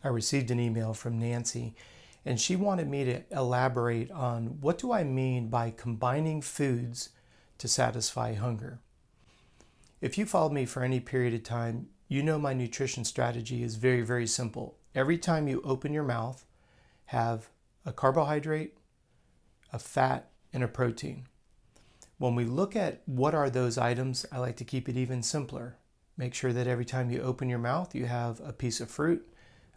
I received an email from Nancy, and she wanted me to elaborate on what do I mean by combining foods to satisfy hunger. If you followed me for any period of time, you know my nutrition strategy is very, very simple. Every time you open your mouth, have a carbohydrate, a fat, and a protein. When we look at what are those items, I like to keep it even simpler. Make sure that every time you open your mouth, you have a piece of fruit,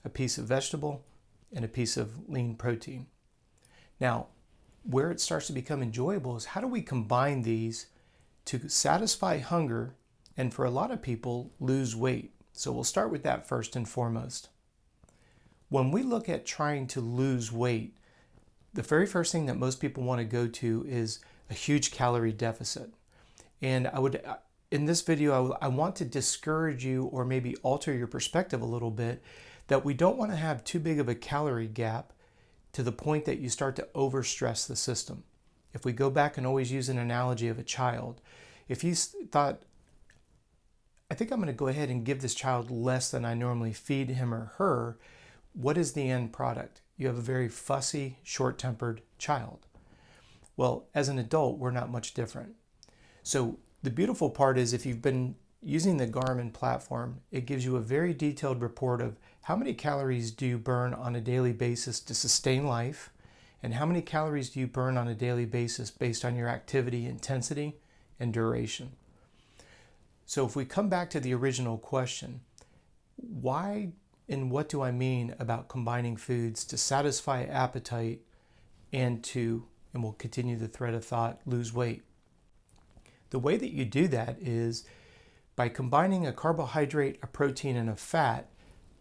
a piece of vegetable, and a piece of lean protein. Now, where it starts to become enjoyable is how do we combine these to satisfy hunger and for a lot of people lose weight. So we'll start with that first and foremost. When we look at trying to lose weight, the very first thing that most people want to go to is a huge calorie deficit. And in this video, I want to discourage you or maybe alter your perspective a little bit that we don't want to have too big of a calorie gap to the point that you start to overstress the system. If we go back and always use an analogy of a child, if you thought, I think I'm going to go ahead and give this child less than I normally feed him or her, what is the end product? You have a very fussy, short-tempered child. Well, as an adult, we're not much different. So the beautiful part is if you've been using the Garmin platform, it gives you a very detailed report of how many calories do you burn on a daily basis to sustain life, and how many calories do you burn on a daily basis based on your activity intensity and duration. So if we come back to the original question, why and what do I mean about combining foods to satisfy appetite and we'll continue the thread of thought, lose weight? The way that you do that is by combining a carbohydrate, a protein, and a fat.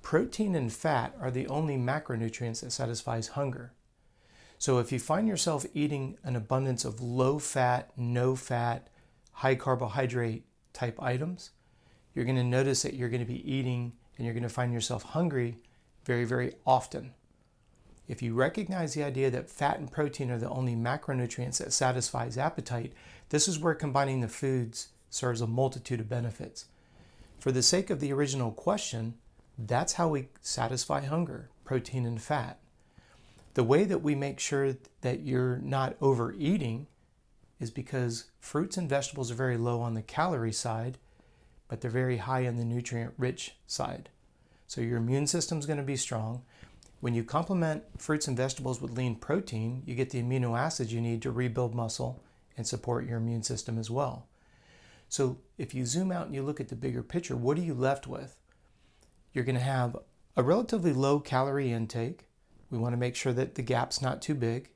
Protein and fat are the only macronutrients that satisfies hunger. So if you find yourself eating an abundance of low fat, no fat, high carbohydrate type items, you're going to notice that you're going to be eating and you're going to find yourself hungry very, very often. If you recognize the idea that fat and protein are the only macronutrients that satisfies appetite, this is where combining the foods serves a multitude of benefits. For the sake of the original question, that's how we satisfy hunger, protein and fat. The way that we make sure that you're not overeating is because fruits and vegetables are very low on the calorie side, but they're very high on the nutrient-rich side. So your immune system is going to be strong. When you complement fruits and vegetables with lean protein, you get the amino acids you need to rebuild muscle and support your immune system as well. So if you zoom out and you look at the bigger picture, what are you left with? You're going to have a relatively low calorie intake. We want to make sure that the gap's not too big.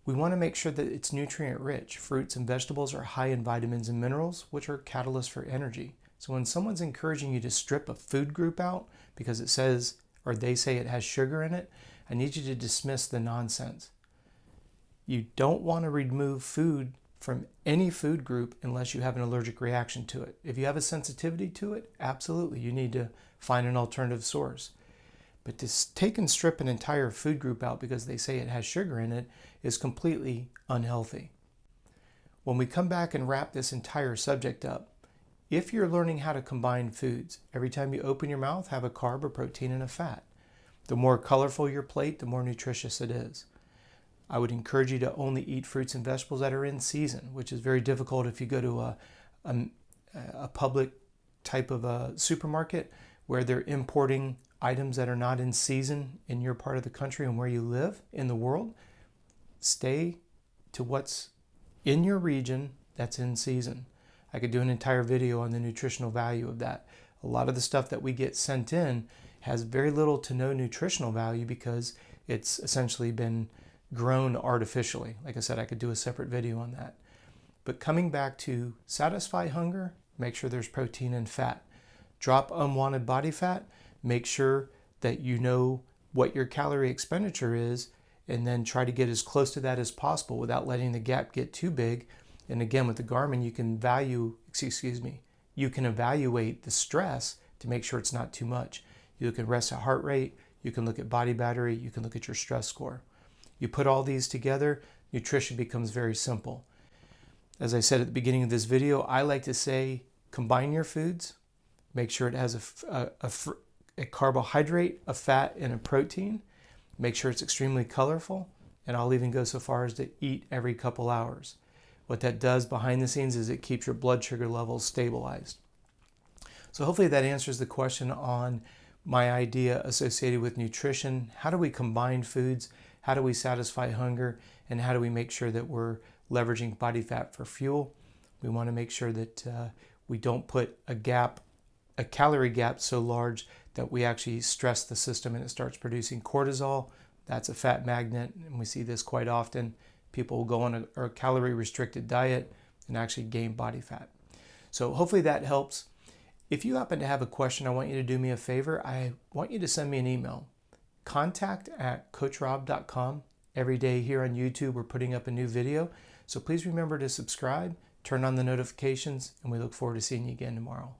We want to make sure that it's nutrient rich. Fruits and vegetables are high in vitamins and minerals, which are catalysts for energy. So when someone's encouraging you to strip a food group out because it says, or they say it has sugar in it, I need you to dismiss the nonsense. You don't want to remove food from any food group unless you have an allergic reaction to it. If you have a sensitivity to it, absolutely, you need to find an alternative source. But to take and strip an entire food group out because they say it has sugar in it is completely unhealthy. When we come back and wrap this entire subject up, if you're learning how to combine foods, every time you open your mouth, have a carb, a protein, and a fat. The more colorful your plate, the more nutritious it is. I would encourage you to only eat fruits and vegetables that are in season, which is very difficult if you go to a public type of a supermarket where they're importing items that are not in season in your part of the country and where you live in the world. Stay to what's in your region that's in season. I could do an entire video on the nutritional value of that. A lot of the stuff that we get sent in has very little to no nutritional value because it's essentially been grown artificially. Like I said, I could do a separate video on that. But coming back to satisfy hunger, make sure there's protein and fat. Drop unwanted body fat, make sure that you know what your calorie expenditure is, and then try to get as close to that as possible without letting the gap get too big. And again, with the Garmin, you can evaluate the stress to make sure it's not too much. You can rest at heart rate, you can look at body battery, you can look at your stress score. You put all these together, nutrition becomes very simple. As I said at the beginning of this video, I like to say combine your foods, make sure it has a carbohydrate, a fat, and a protein. Make sure it's extremely colorful, and I'll even go so far as to eat every couple hours. What that does behind the scenes is it keeps your blood sugar levels stabilized. So hopefully that answers the question on my idea associated with nutrition. How do we combine foods? How do we satisfy hunger? And how do we make sure that we're leveraging body fat for fuel? We want to make sure that we don't put a calorie gap so large that we actually stress the system and it starts producing cortisol. That's a fat magnet, and we see this quite often. People will go on a calorie restricted diet and actually gain body fat. So hopefully that helps. If you happen to have a question, I want you to do me a favor. I want you to send me an email. contact@coachrob.com. Every day here on YouTube, we're putting up a new video. So please remember to subscribe, turn on the notifications, and we look forward to seeing you again tomorrow.